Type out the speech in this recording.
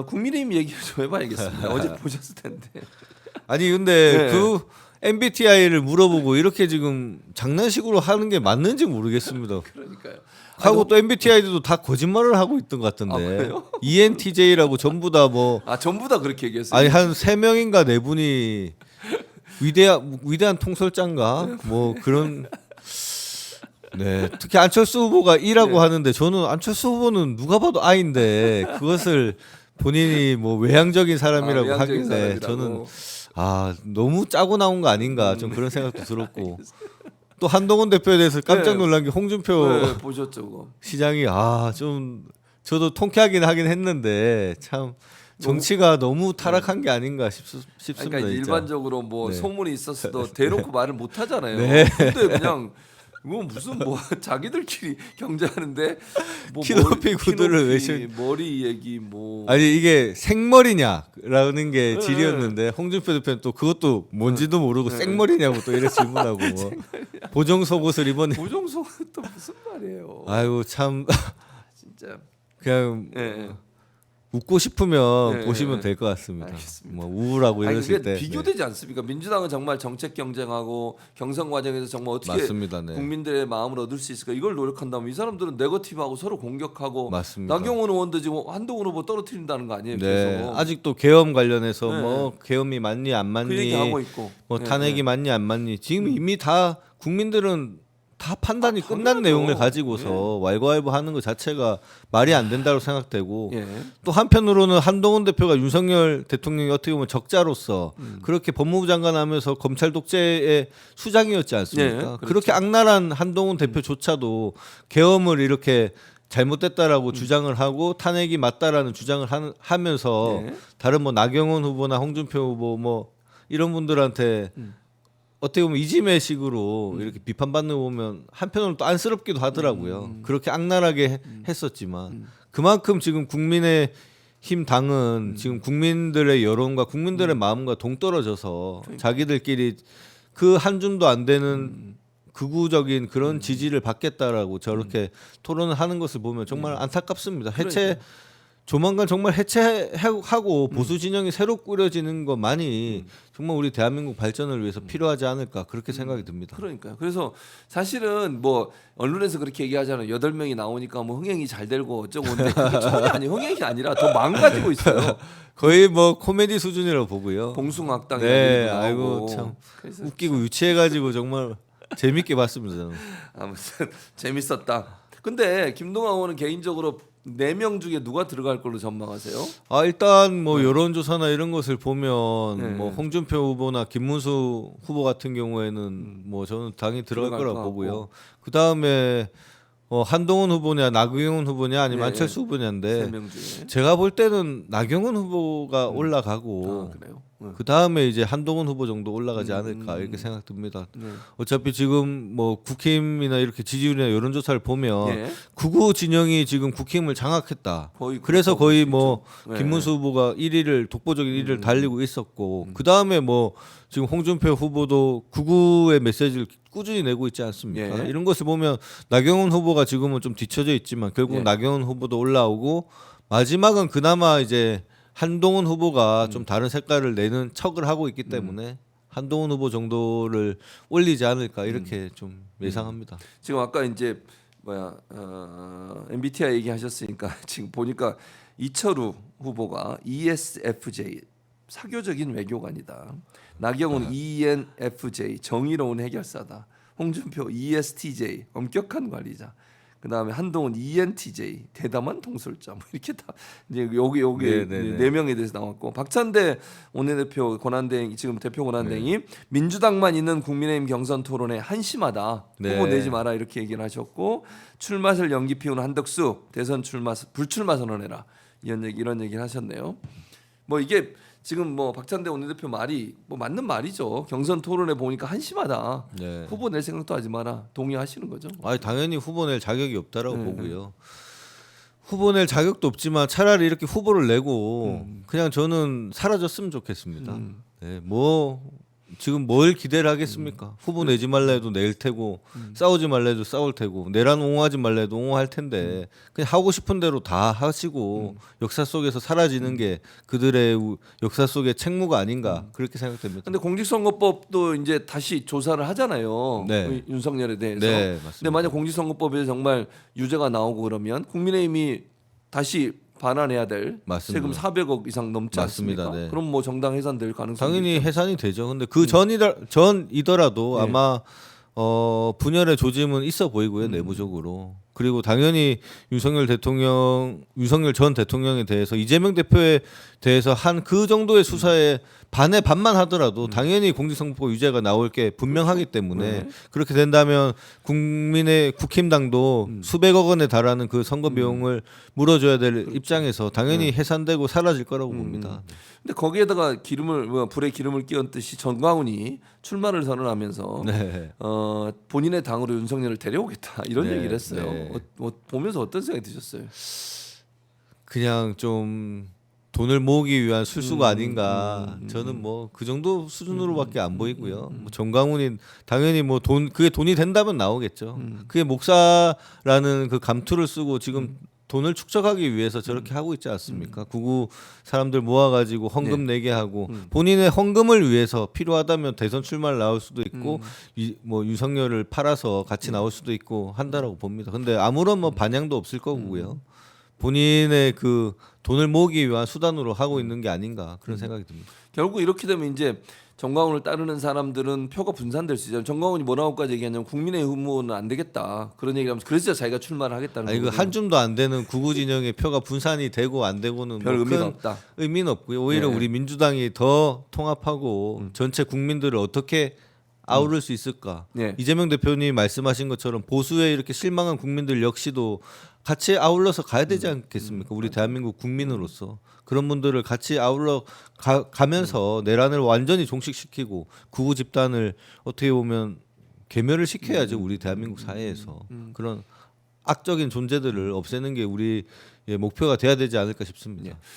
국민의힘 얘기를 좀 해봐야겠습니다. 어제 보셨을 텐데. 아니 근데 네. 그 MBTI를 물어보고 이렇게 지금 장난식으로 하는 게 맞는지 모르겠습니다. 그러니까요. 하고 또 MBTI도 다 거짓말을 하고 있던 것 같던데. 그래요? ENTJ라고 전부 다 뭐 전부 다 그렇게 얘기했어요. 아니 한 3명인가 4분이 위대한 통솔자인가 뭐 그런. 네, 특히 안철수 후보가 E라고 네. 하는데 저는 안철수 후보는 누가 봐도 I인데 그것을 본인이 뭐 외향적인 사람이라고 외향적인 하길래 사람이라고. 저는 너무 짜고 나온 거 아닌가 좀 그런 생각도 들었고 또 한동훈 대표에 대해서 깜짝 놀란 게 홍준표 네, 보셨죠, 그거. 시장이 좀 저도 통쾌하긴 하긴 했는데 참 정치가 너무 타락한 게 아닌가 싶습니다. 그러니까 진짜. 일반적으로 뭐 네. 소문이 있었어도 대놓고 말을 못 하잖아요. 네. 근데 그냥 이거 무슨 뭐 자기들끼리 경제하는데 뭐 키높이 구두를 키높이, 외신 머리 얘기 뭐 아니 이게 생머리냐라는 게 네. 질의였는데 홍준표 대표는 또 그것도 뭔지도 모르고 생머리냐고 또 이래 질문하고 뭐 보정 속옷을 입었네. 보정소 또 무슨 말이에요. 아이고 참 진짜. 그냥 예. 웃고 싶으면 네. 보시면 될 것 같습니다. 알겠습니다. 뭐 우울하고 아니 이러실 그게 때 비교되지 않습니까? 민주당은 정말 정책 경쟁하고 경선 과정에서 정말 어떻게 맞습니다. 네. 국민들의 마음을 얻을 수 있을까 이걸 노력한다면 이 사람들은 네거티브하고 서로 공격하고 맞습니다. 나경원 의원도 지금 한동훈 후보 떨어뜨린다는 거 아니에요? 네, 그래서 아직도 계엄 관련해서 네. 뭐 계엄이 맞니 안 맞니 그 얘기하고 있고 뭐 네, 탄핵이 네. 맞니 안 맞니 지금 이미 다 국민들은 다 판단이 끝난 당연하죠. 내용을 가지고서 왈가왈부하는 것 자체가 말이 안 된다고 생각되고 예. 또 한편으로는 한동훈 대표가 윤석열 대통령이 어떻게 보면 적자로서 그렇게 법무부 장관 하면서 검찰 독재의 수장이었지 않습니까? 네, 그렇죠. 그렇게 악랄한 한동훈 대표조차도 계엄을 이렇게 잘못됐다라고 주장을 하고 탄핵이 맞다라는 주장을 하면서 네. 다른 뭐 나경원 후보나 홍준표 후보 뭐 이런 분들한테 어떻게 보면 이지매식으로 이렇게 비판받는 거 보면 한편으로는 또 안쓰럽기도 하더라고요. 그렇게 악랄하게 했었지만 그만큼 지금 국민의힘 당은 지금 국민들의 여론과 국민들의 마음과 동떨어져서 자기들끼리 그 한 줌도 안 되는 극우적인 그런 지지를 받겠다라고 저렇게 토론을 하는 것을 보면 정말 안타깝습니다. 조만간 정말 해체하고 보수 진영이 새로 꾸려지는 것만이 정말 우리 대한민국 발전을 위해서 필요하지 않을까 그렇게 생각이 듭니다. 그러니까요. 그래서 사실은 뭐 언론에서 그렇게 얘기하잖아요. 8명이 나오니까 뭐 흥행이 잘 되고 어쩌고 근데 그게 전혀 아니 흥행이 아니라 더 망가지고 있어요. 거의 뭐 코미디 수준이라고 보고요. 봉숭아학당이 네, 나오고. 아이고 참 그래서 웃기고 유치해가지고 정말 재밌게 봤습니다. 저는. 아무튼 재밌었다. 근데 김동완 의원은 개인적으로 4명 중에 누가 들어갈 걸로 전망하세요? 일단 뭐 여론조사나 이런 것을 보면 네. 뭐 홍준표 후보나 김문수 후보 같은 경우에는 뭐 저는 당이 들어갈 들어갈 거라고 것 보고요. 그 다음에 한동훈 후보냐 나경원 후보냐 아니면 네. 안철수 후보냐인데 3명 중에. 제가 볼 때는 나경원 후보가 올라가고 그래요? 그 다음에 이제 한동훈 후보 정도 올라가지 않을까 이렇게 생각됩니다. 네. 어차피 지금 뭐 국힘이나 이렇게 지지율이나 여론조사를 보면 예. 극우 진영이 지금 국힘을 장악했다. 거의 그래서 그렇다고 거의 볼수 뭐 있죠. 네. 김문수 후보가 1위를 독보적인 1위를 달리고 있었고 그 다음에 뭐 지금 홍준표 후보도 극우의 메시지를 꾸준히 내고 있지 않습니까? 예. 이런 것을 보면 나경원 후보가 지금은 좀 뒤처져 있지만 결국 예. 은 나경원 후보도 올라오고 마지막은 그나마 이제 한동훈 후보가 좀 다른 색깔을 내는 척을 하고 있기 때문에 한동훈 후보 정도를 올리지 않을까 이렇게 좀 예상합니다. 지금 아까 이제 MBTI 얘기하셨으니까 지금 보니까 이철우 후보가 ESFJ 사교적인 외교관이다. 나경원 ENFJ 정의로운 해결사다. 홍준표 ESTJ 엄격한 관리자. 그다음에 한동훈 ENTJ 대담한 통솔자. 뭐 이렇게 다 이제 여기 네네네. 4명에 대해서 나왔고 박찬대 원내대표 권한대행 지금 대표 권한대행이 민주당만 있는 국민의힘 경선 토론에 한심하다. 네. 후보 내지 마라 이렇게 얘기를 하셨고 출마설 연기 피우는 한덕수 대선 불출마 선언해라 이런 얘기를 하셨네요. 뭐 이게 지금 뭐 박찬대 원내대표 말이 뭐 맞는 말이죠. 경선 토론에 보니까 한심하다. 네. 후보 낼 생각도 하지 마라. 동의하시는 거죠? 당연히 후보 낼 자격이 없다라고 보고요. 후보 낼 자격도 없지만 차라리 이렇게 후보를 내고 그냥 저는 사라졌으면 좋겠습니다. 네, 뭐 지금 뭘 기대를 하겠습니까? 후보 내지 말라 해도 낼 테고 싸우지 말라 해도 싸울 테고 내란 옹호하지 말라 해도 옹호할 텐데 그냥 하고 싶은 대로 다 하시고 역사 속에서 사라지는 게 그들의 역사 속의 책무가 아닌가 그렇게 생각됩니다. 근데 공직선거법도 이제 다시 조사를 하잖아요. 네. 윤석열에 대해서. 네, 맞습니다. 근데 만약 공직선거법에 정말 유죄가 나오고 그러면 국민의힘이 다시 반환해야 될 맞습니다. 세금 400억 이상 넘지 맞습니다. 않습니까? 네. 그럼 뭐 정당 해산될 가능성이 당연히 있죠. 해산이 되죠. 근데 그 전이더라도 네. 아마 분열의 조짐은 있어 보이고요 내부적으로. 그리고 당연히 윤석열 전 대통령에 대해서 이재명 대표에 대해서 한 그 정도의 수사에 반의 반만 하더라도 당연히 공직선거법 유죄가 나올 게 분명하기 때문에 네. 그렇게 된다면 국힘당도 수백억 원에 달하는 그 선거 비용을 물어줘야 될 입장에서 당연히 해산되고 사라질 거라고 봅니다. 근데 거기에다가 불에 기름을 끼얹듯이 전광훈이 출마를 선언하면서 네. 본인의 당으로 윤석열을 데려오겠다 이런 네, 얘기를 했어요. 네. 보면서 어떤 생각이 드셨어요? 그냥 좀 돈을 모으기 위한 술수가 아닌가. 저는 뭐 그 정도 수준으로밖에 안 보이고요. 뭐 정광훈이 당연히 뭐 그게 돈이 된다면 나오겠죠. 그게 목사라는 그 감투를 쓰고 지금 돈을 축적하기 위해서 저렇게 하고 있지 않습니까? 구구 사람들 모아가지고 헌금 내게 하고 본인의 헌금을 위해서 필요하다면 대선 출마를 나올 수도 있고 뭐 윤석열을 팔아서 같이 나올 수도 있고 한다라고 봅니다. 근데 아무런 뭐 반향도 없을 거고요. 본인의 그 돈을 모으기 위한 수단으로 하고 있는 게 아닌가 그런 생각이 듭니다. 결국 이렇게 되면 이제 정광훈을 따르는 사람들은 표가 분산될 수 있잖아요. 정광훈이 뭐라고까지 얘기하냐면 국민의 후보는 안 되겠다 그런 얘기를 하면서 그래서 자기가 출마를 하겠다는 아니 그 거거든요. 한 줌도 안 되는 구구 진영의 표가 분산이 되고 안 되고는 별 뭐 의미가 큰 없다. 의미는 없고요. 오히려 네. 우리 민주당이 더 통합하고 전체 국민들을 어떻게 아우를 수 있을까? 네. 이재명 대표님 말씀하신 것처럼 보수에 이렇게 실망한 국민들 역시도 같이 아울러서 가야 되지 않겠습니까? 우리 대한민국 국민으로서 그런 분들을 같이 아울러 가면서 내란을 완전히 종식시키고 구구 집단을 어떻게 보면 괴멸을 시켜야죠. 우리 대한민국 사회에서 그런 악적인 존재들을 없애는 게 우리의 목표가 돼야 되지 않을까 싶습니다.